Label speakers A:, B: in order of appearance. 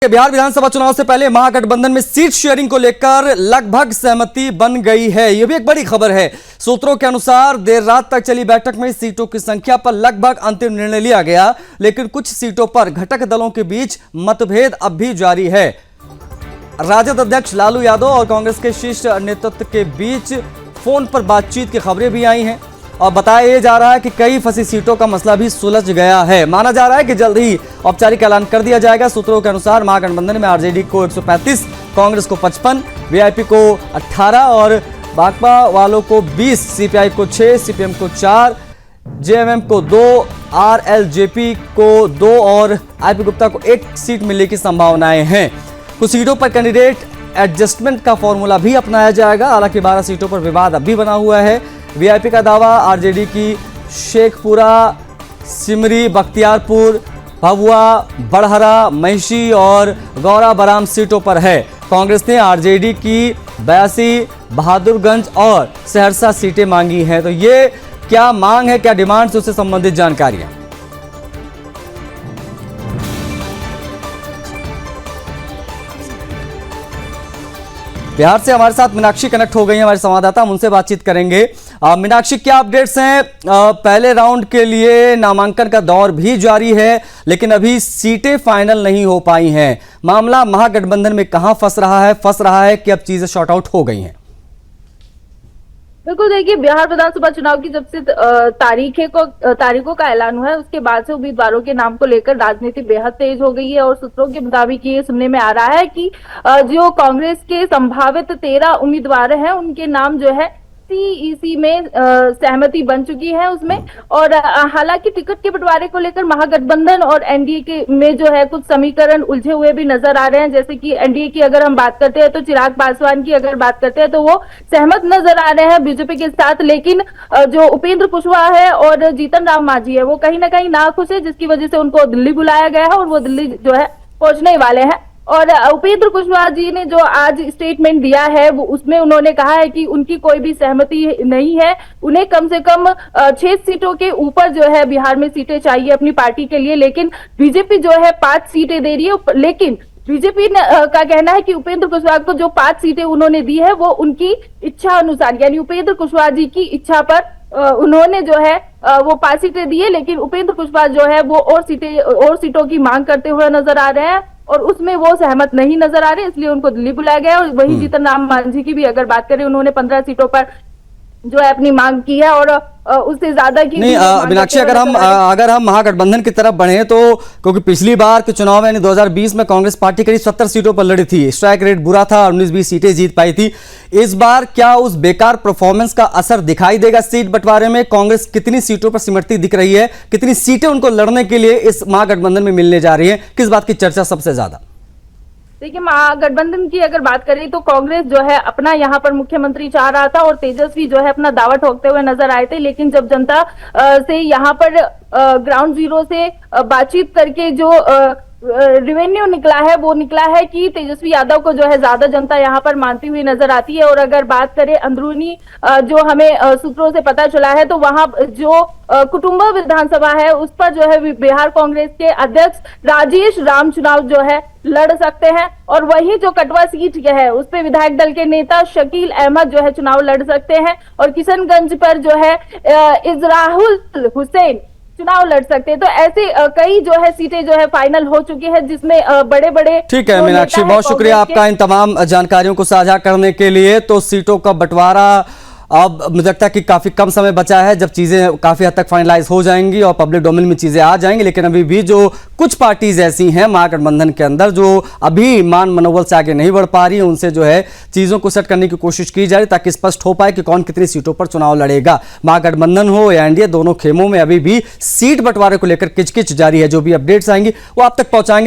A: बिहार विधानसभा चुनाव से पहले महागठबंधन में सीट शेयरिंग को लेकर लगभग सहमति बन गई है। यह भी एक बड़ी खबर है। सूत्रों के अनुसार देर रात तक चली बैठक में सीटों की संख्या पर लगभग अंतिम निर्णय लिया गया, लेकिन कुछ सीटों पर घटक दलों के बीच मतभेद अब भी जारी है। राजद अध्यक्ष लालू यादव और कांग्रेस के शीर्ष नेतृत्व के बीच फोन पर बातचीत की खबरें भी आई हैं और बताया जा रहा है कि कई फंसी सीटों का मसला भी सुलझ गया है। माना जा रहा है कि जल्द ही औपचारिक ऐलान कर दिया जाएगा। सूत्रों के अनुसार महागठबंधन में आरजेडी को 135, कांग्रेस को 55, वीआईपी को 18 और भाकपा वालों को 20, सीपीआई को 6, सीपीएम को 4, जेएमएम को 2, आरएलजेपी को 2 और आईपी गुप्ता को 1 सीट मिलने की संभावनाएं हैं। कुछ सीटों पर कैंडिडेट एडजस्टमेंट का फॉर्मूला भी अपनाया जाएगा। हालांकि 12 सीटों पर विवाद अब भी बना हुआ है। वीआईपी का दावा आरजेडी की शेखपुरा, सिमरी, बख्तियारपुर, भभुआ, बड़हरा, महिषी और गौरा बराम सीटों पर है। कांग्रेस ने आरजेडी की 82, बहादुरगंज और सहरसा सीटें मांगी हैं। तो ये क्या मांग है, क्या डिमांड्स, उससे संबंधित जानकारियां। बिहार से हमारे साथ मीनाक्षी कनेक्ट हो गई हैं, हमारे संवाददाता, हम उनसे बातचीत करेंगे। मीनाक्षी, क्या अपडेट्स हैं? पहले राउंड के लिए नामांकन का दौर भी जारी है, लेकिन अभी सीटें फाइनल नहीं हो पाई हैं। मामला महागठबंधन में कहां फंस रहा है कि अब चीजें शॉर्ट आउट हो गई हैं?
B: बिल्कुल, देखिए, बिहार विधानसभा चुनाव की जब से तारीखों का ऐलान हुआ है, उसके बाद से उम्मीदवारों के नाम को लेकर राजनीति बेहद तेज हो गई है। और सूत्रों के मुताबिक ये सुनने में आ रहा है कि जो कांग्रेस के संभावित 13 उम्मीदवार हैं, उनके नाम जो है सीईसी में सहमति बन चुकी है उसमें। और हालांकि टिकट के बंटवारे को लेकर महागठबंधन और एनडीए के में जो है कुछ समीकरण उलझे हुए भी नजर आ रहे हैं। जैसे कि एनडीए की अगर हम बात करते हैं तो चिराग पासवान की अगर बात करते हैं तो वो सहमत नजर आ रहे हैं बीजेपी के साथ, लेकिन जो उपेंद्र कुशवाहा है और जीतन राम मांझी है वो कहीं ना कहीं नाखुश है, जिसकी वजह से उनको दिल्ली बुलाया गया है और वो दिल्ली जो है पहुंचने वाले हैं। और उपेंद्र कुशवाहा जी ने जो आज स्टेटमेंट दिया है वो उसमें उन्होंने कहा है कि उनकी कोई भी सहमति नहीं है। उन्हें कम से कम 6 सीटों के ऊपर जो है बिहार में सीटें चाहिए अपनी पार्टी के लिए, लेकिन बीजेपी जो है 5 सीटें दे रही है। लेकिन बीजेपी का कहना है कि उपेंद्र कुशवाहा को जो 5 सीटें उन्होंने दी है वो उनकी इच्छा अनुसार, यानी उपेंद्र कुशवाहा जी की इच्छा पर उन्होंने जो है वो 5 सीटें दी है, लेकिन उपेंद्र कुशवाहा जो है वो और सीटों की मांग करते हुए नजर आ रहे हैं और उसमें वो सहमत नहीं नजर आ रहे, इसलिए उनको दिल्ली बुलाया गया। और वही जीतन राम मांझी की भी अगर बात करें, उन्होंने 15 सीटों पर जो है अपनी मांग की है और उससे ज्यादा की नहीं।
A: मीनाक्षी, अगर हम महागठबंधन की तरफ बढ़े तो, क्योंकि पिछली बार के चुनाव यानी 2020 में कांग्रेस पार्टी करीब 70 सीटों पर लड़ी थी, स्ट्राइक रेट बुरा था, 19-20 सीटें जीत पाई थी। इस बार क्या उस बेकार परफॉर्मेंस का असर दिखाई देगा सीट बंटवारे में? कांग्रेस कितनी सीटों पर सिमटती दिख रही है? कितनी सीटें उनको लड़ने के लिए इस महागठबंधन में मिलने जा रही है? किस बात की चर्चा सबसे ज्यादा?
B: देखिए, महागठबंधन की अगर बात करें तो कांग्रेस जो है अपना यहाँ पर मुख्यमंत्री चाह रहा था और तेजस्वी जो है अपना दावा ठोकते हुए नजर आए थे, लेकिन जब जनता से यहाँ पर ग्राउंड जीरो से बातचीत करके जो रेवेन्यू निकला है वो निकला है कि तेजस्वी यादव को जो है ज्यादा जनता यहाँ पर मानती हुई नजर आती है। और अगर बात करें अंदरूनी जो हमें सूत्रों से पता चला है तो वहां जो कुटुंबा विधानसभा है उस पर जो है बिहार कांग्रेस के अध्यक्ष राजेश राम चुनाव जो है लड़ सकते हैं। और वही जो कटवा सीट है उस पर विधायक दल के नेता शकील अहमद जो है चुनाव लड़ सकते हैं और किशनगंज पर जो है इजराहुल हुसैन चुनाव लड़ सकते हैं। तो ऐसे कई जो है सीटें जो है फाइनल हो चुकी है, जिसमें बड़े-बड़े।
A: ठीक है मीनाक्षी, बहुत शुक्रिया आपका इन तमाम जानकारियों को साझा करने के लिए। तो सीटों का बंटवारा अब मुझे लगता है कि काफी कम समय बचा है जब चीजें काफी हद तक फाइनलाइज हो जाएंगी और पब्लिक डोमेन में चीजें आ जाएंगी, लेकिन अभी भी जो कुछ पार्टीज ऐसी हैं महागठबंधन के अंदर जो अभी मान मनोबल से आगे नहीं बढ़ पा रही है, उनसे जो है चीजों को सेट करने की कोशिश की जा रही ताकि स्पष्ट हो पाए कि कौन कितनी सीटों पर चुनाव लड़ेगा। महागठबंधन हो या एनडीए, दोनों खेमों में अभी भी सीट बंटवारे को लेकर किचकिच जारी है। जो भी अपडेट्स आएंगी वो आप तक पहुंचाएंगे।